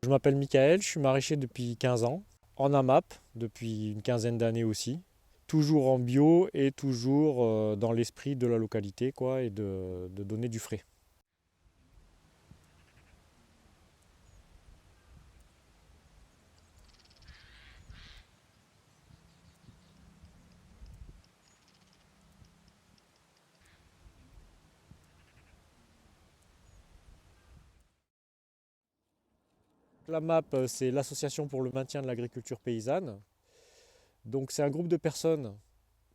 Je m'appelle Michael, je suis maraîcher depuis 15 ans, en AMAP depuis une quinzaine d'années aussi, toujours en bio et toujours dans l'esprit de la localité quoi, et de donner du frais. L'AMAP, c'est l'Association pour le maintien de l'agriculture paysanne. Donc c'est un groupe de personnes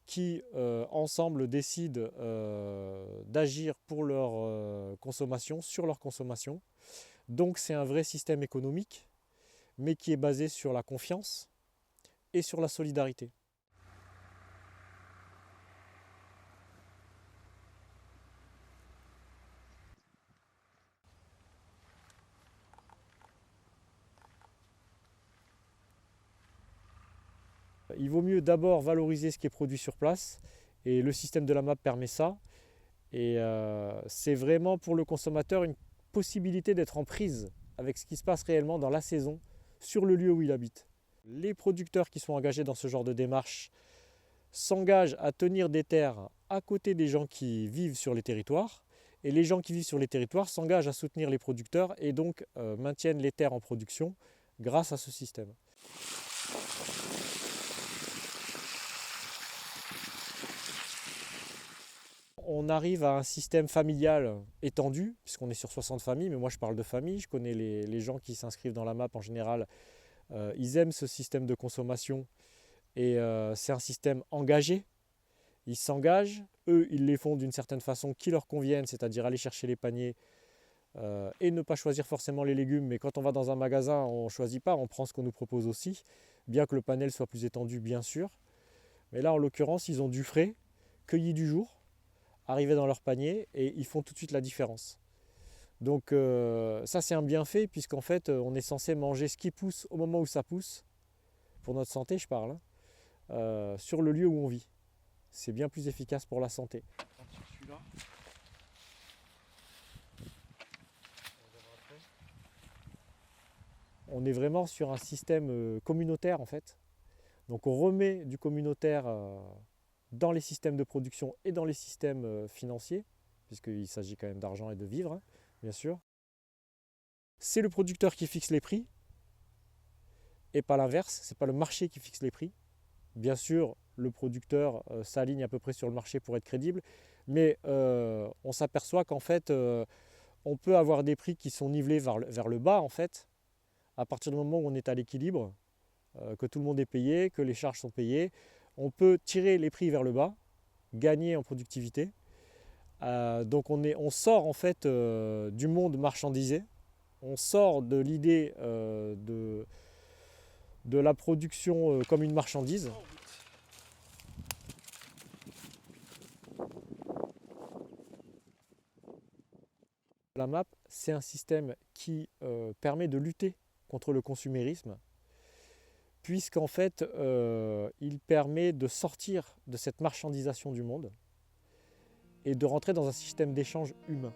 qui ensemble décident d'agir pour leur consommation, sur leur consommation. Donc c'est un vrai système économique, mais qui est basé sur la confiance et sur la solidarité. Il vaut mieux d'abord valoriser ce qui est produit sur place et le système de la MAP permet ça. Et c'est vraiment pour le consommateur une possibilité d'être en prise avec ce qui se passe réellement dans la saison sur le lieu où il habite. Les producteurs qui sont engagés dans ce genre de démarche s'engagent à tenir des terres à côté des gens qui vivent sur les territoires et les gens qui vivent sur les territoires s'engagent à soutenir les producteurs et donc maintiennent les terres en production grâce à ce système. On arrive à un système familial étendu, puisqu'on est sur 60 familles, mais moi je parle de famille, je connais les gens qui s'inscrivent dans la MAP en général, ils aiment ce système de consommation et c'est un système engagé, ils s'engagent, eux ils les font d'une certaine façon qui leur convienne, c'est-à-dire aller chercher les paniers et ne pas choisir forcément les légumes, mais quand on va dans un magasin on ne choisit pas, on prend ce qu'on nous propose aussi, bien que le panel soit plus étendu bien sûr, mais là en l'occurrence ils ont du frais, cueilli du jour, arriver dans leur panier et ils font tout de suite la différence. Donc ça c'est un bienfait puisqu'en fait on est censé manger ce qui pousse au moment où ça pousse, pour notre santé je parle, hein, sur le lieu où on vit. C'est bien plus efficace pour la santé. On est vraiment sur un système communautaire en fait. Donc on remet du communautaire dans les systèmes de production et dans les systèmes financiers, puisqu'il s'agit quand même d'argent et de vivre, hein, bien sûr. C'est le producteur qui fixe les prix et pas l'inverse, c'est pas le marché qui fixe les prix. Bien sûr, le producteur s'aligne à peu près sur le marché pour être crédible, mais on s'aperçoit qu'en fait, on peut avoir des prix qui sont nivelés vers le bas en fait, à partir du moment où on est à l'équilibre, que tout le monde est payé, que les charges sont payées, on peut tirer les prix vers le bas, gagner en productivité. Donc on sort en fait du monde marchandisé, on sort de l'idée de la production comme une marchandise. La MAP, c'est un système qui permet de lutter contre le consumérisme, puisqu'en fait, il permet de sortir de cette marchandisation du monde et de rentrer dans un système d'échange humain.